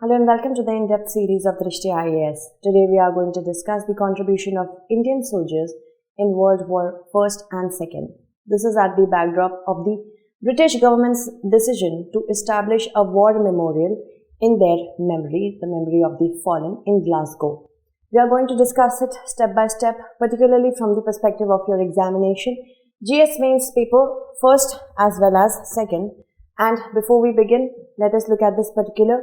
Hello and welcome to the in-depth series of Drishti IAS. Today we are going to discuss the contribution of Indian soldiers in World War I and II. This is at the backdrop of the British government's decision to establish a war memorial in their memory, the memory of the fallen in Glasgow. We are going to discuss it step by step, particularly from the perspective of your examination, GS Mains paper, first as well as second. And before we begin, let us look at this particular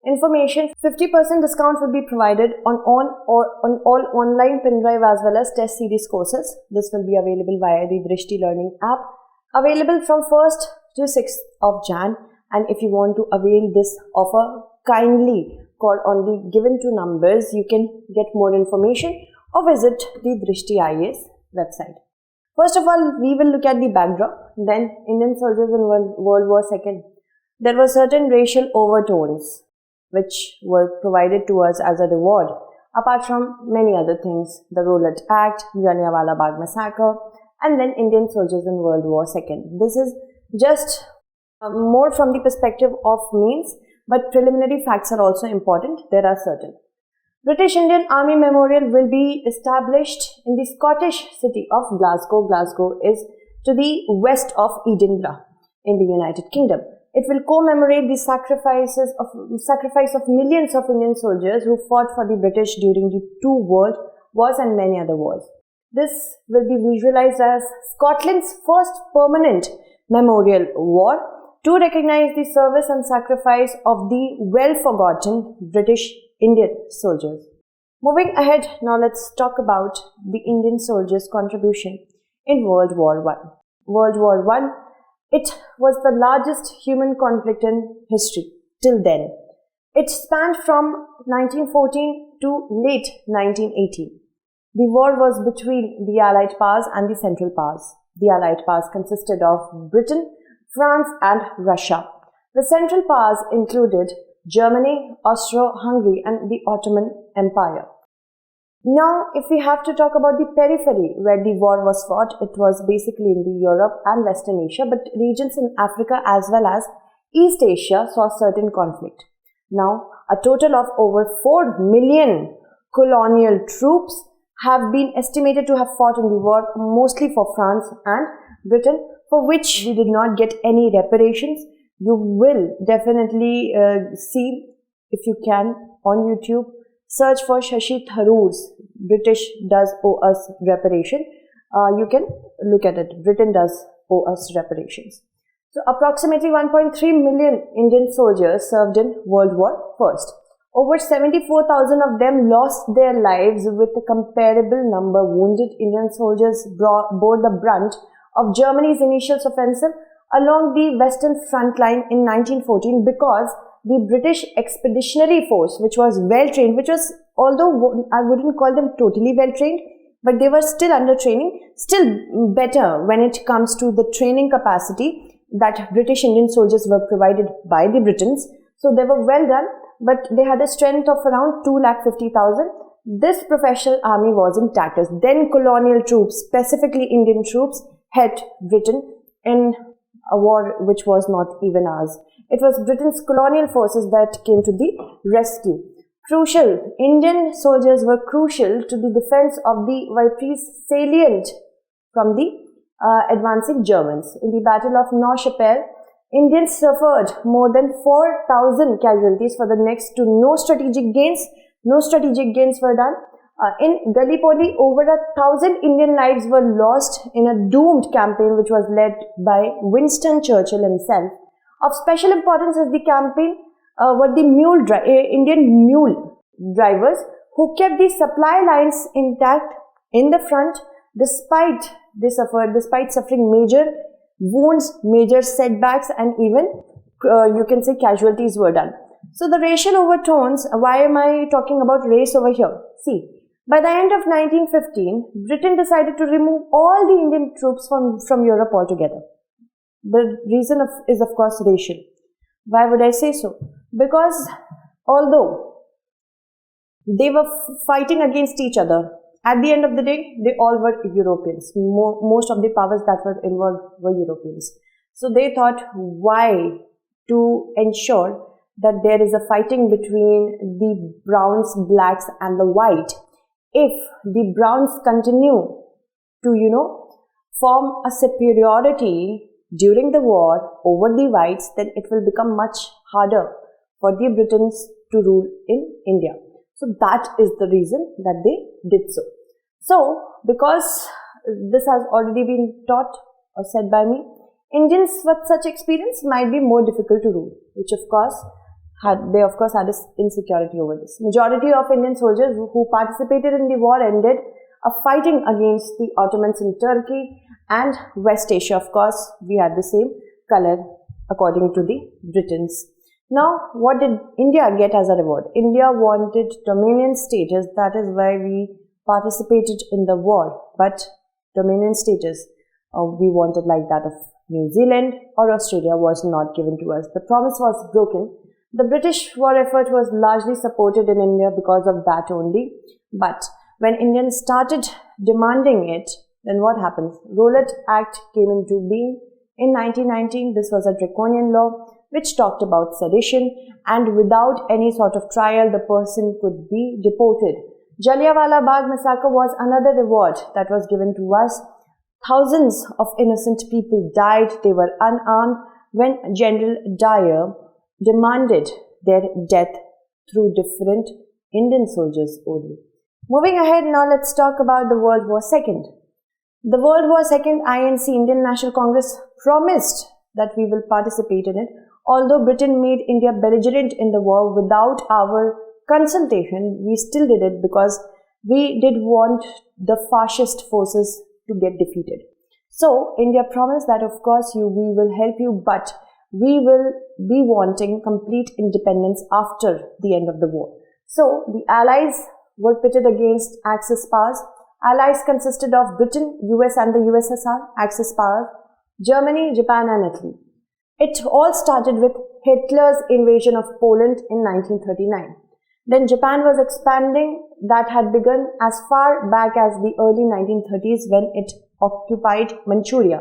information. 50% discount will be provided on all online pen drive as well as test series courses. This will be available via the Drishti Learning app, available from 1st to 6th of Jan. And if you want to avail this offer, kindly call on the given two numbers. You can get more information or visit the Drishti IAS website. First of all, we will look at the backdrop. Then, Indian soldiers in World War II. There were certain racial overtones which were provided to us as a reward, apart from many other things, the Rowlatt Act, Jallianwala Bagh massacre, and then Indian soldiers in World War II. This is just more from the perspective of means, but preliminary facts are also important. There are certain. British Indian Army Memorial will be established in the Scottish city of Glasgow. Glasgow is to the west of Edinburgh in the United Kingdom. It will commemorate the sacrifice of millions of Indian soldiers who fought for the British during the two world wars and many other wars. This will be visualized as Scotland's first permanent memorial war to recognize the service and sacrifice of the well-forgotten British Indian soldiers. Moving ahead, now let's talk about the Indian soldiers' contribution in World War I. World War I, it was the largest human conflict in history till then. It spanned from 1914 to late 1918. The war was between the Allied powers and the Central powers. The Allied powers consisted of Britain, France and Russia. The Central powers included Germany, Austro-Hungary and the Ottoman Empire. Now, if we have to talk about the periphery where the war was fought, it was basically in the Europe and Western Asia, but regions in Africa as well as East Asia saw certain conflict. Now, a total of over 4 million colonial troops have been estimated to have fought in the war, mostly for France and Britain, for which we did not get any reparations. You will definitely see, if you can, on YouTube, search for Shashi Tharoor's British Does Owe Us Reparation. You can look at it. Britain does owe us reparations. So approximately 1.3 million Indian soldiers served in World War I. Over 74,000 of them lost their lives, with a comparable number wounded. Indian soldiers bore the brunt of Germany's initial offensive along the Western Front line in 1914 because the British Expeditionary Force, which was well trained, which was, although I wouldn't call them totally well trained, but they were still under training, still better when it comes to the training capacity that British Indian soldiers were provided by the Britons. So they were well done, but they had a strength of around 250,000. This professional army was in tatters. Then colonial troops, specifically Indian troops, helped Britain in a war which was not even ours. It was Britain's colonial forces that came to the rescue. Crucial. Indian soldiers were crucial to the defense of the Ypres salient from the advancing Germans. In the Battle of Neuchâtel, Indians suffered more than 4,000 casualties. For the next to no strategic gains were done. In Gallipoli, over 1,000 Indian lives were lost in a doomed campaign which was led by Winston Churchill himself. Of special importance as the campaign were the Indian mule drivers who kept the supply lines intact in the front despite suffering major wounds, major setbacks, and even you can say casualties were done. So the racial overtones, why am I talking about race over here? See, by the end of 1915, Britain decided to remove all the Indian troops from Europe altogether. The reason is of course racial. Why would I say so? Because although they were fighting against each other, at the end of the day, they all were Europeans. Most of the powers that were involved were Europeans. So they thought, why to ensure that there is a fighting between the browns, blacks and the white. If the browns continue to, form a superiority during the war over the whites, then it will become much harder for the Britons to rule in India. So that is the reason that they did so. So, because this has already been taught or said by me, Indians with such experience might be more difficult to rule, which of course had this insecurity over this. Majority of Indian soldiers who participated in the war ended up fighting against the Ottomans in Turkey and West Asia. Of course, we had the same color according to the Britons. Now, what did India get as a reward? India wanted dominion status. That is why we participated in the war. But dominion status we wanted like that of New Zealand or Australia was not given to us. The promise was broken. The British war effort was largely supported in India because of that only. But when Indians started demanding it, then what happens? Rowlatt Act came into being in 1919. This was a draconian law which talked about sedition, and without any sort of trial, the person could be deported. Jallianwala Bagh massacre was another reward that was given to us. Thousands of innocent people died. They were unarmed when General Dyer demanded their death through different Indian soldiers only. Moving ahead, now let's talk about the World War II. The World War II, INC, Indian National Congress, promised that we will participate in it. Although Britain made India belligerent in the war without our consultation, we still did it because we did want the fascist forces to get defeated. So India promised that of course we will help you, but we will be wanting complete independence after the end of the war. So the Allies were pitted against Axis powers. Allies consisted of Britain, US and the USSR, Axis powers, Germany, Japan and Italy. It all started with Hitler's invasion of Poland in 1939. Then Japan was expanding. That had begun as far back as the early 1930s when it occupied Manchuria.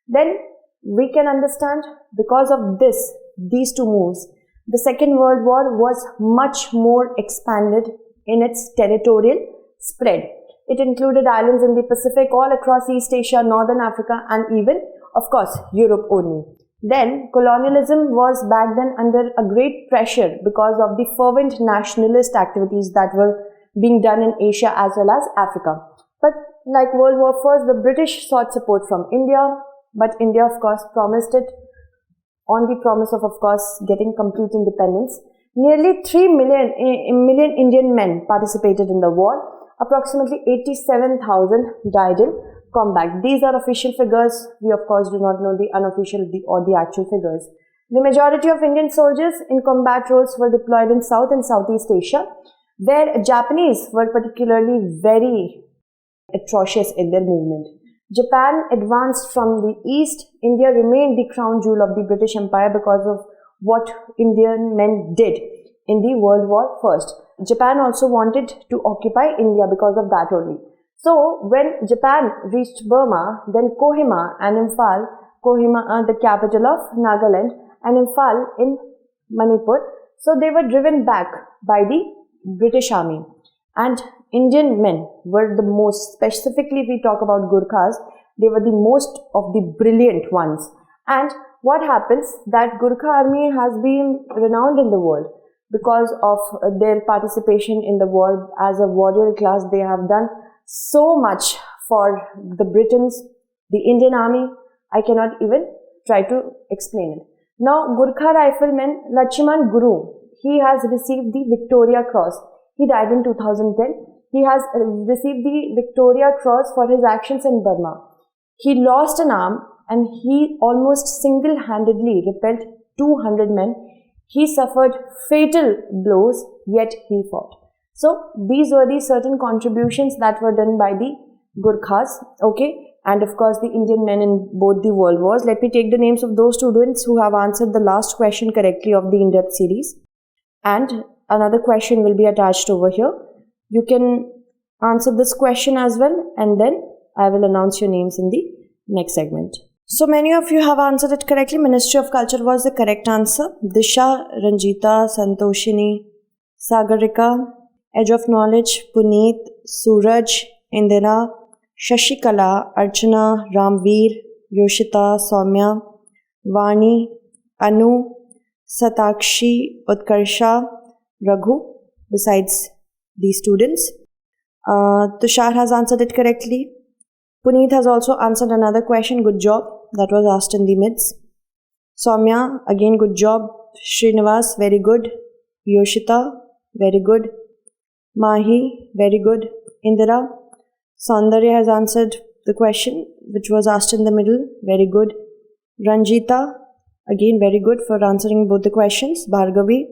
Then we can understand because of these two moves, the Second World War was much more expanded in its territorial spread. It included islands in the Pacific, all across East Asia, Northern Africa and even, of course, Europe only. Then, colonialism was back then under a great pressure because of the fervent nationalist activities that were being done in Asia as well as Africa. But like World War I, the British sought support from India, but India, of course, promised it on the promise of course, getting complete independence. Nearly 3 million Indian men participated in the war. Approximately 87,000 died in combat. These are official figures. We of course do not know the unofficial or the actual figures. The majority of Indian soldiers in combat roles were deployed in South and Southeast Asia, where Japanese were particularly very atrocious in their movement. Japan advanced from the east. India remained the crown jewel of the British Empire because of what Indian men did in the World War I. Japan also wanted to occupy India because of that only. So, when Japan reached Burma, then Kohima and Imphal, Kohima the capital of Nagaland, and Imphal in Manipur, so they were driven back by the British army. And Indian men were the most, specifically if we talk about Gurkhas, they were the most of the brilliant ones. And what happens, that Gurkha army has been renowned in the world because of their participation in the war. As a warrior class, they have done so much for the Britons, the Indian army. I cannot even try to explain it. Now, Gurkha rifleman Laxman Guru, he has received the Victoria Cross. He died in 2010. He has received the Victoria Cross for his actions in Burma. He lost an arm and he almost single-handedly repelled 200 men. He suffered fatal blows, yet he fought. So, these were the certain contributions that were done by the Gurkhas, okay, and of course the Indian men in both the world wars. Let me take the names of those students who have answered the last question correctly of the in-depth series. And another question will be attached over here. You can answer this question as well, and then I will announce your names in the next segment. So many of you have answered it correctly. Ministry of Culture was the correct answer. Disha, Ranjita, Santoshini, Sagarika, Edge of Knowledge, Puneet, Suraj, Indira, Shashikala, Archana, Ramveer, Yoshita, Soumya, Vani, Anu, Satakshi, Utkarsha, Raghu, besides these students. Tushar has answered it correctly. Puneet has also answered another question. Good job. That was asked in the mids. Soumya, again good job. Srinivas, very good. Yoshita, very good. Mahi, very good. Indira, Saundarya has answered the question which was asked in the middle. Very good. Ranjita, again very good for answering both the questions. Bhargavi,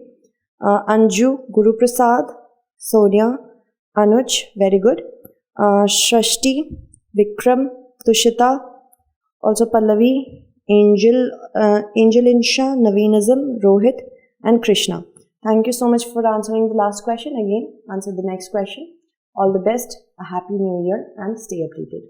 Anju, Guru Prasad, Sonia, Anuj, very good. Shrashti, Vikram, Tushita, also Pallavi, Angel Insha, Naveenism, Rohit, and Krishna. Thank you so much for answering the last question. Again, answer the next question. All the best, a happy new year, and stay updated.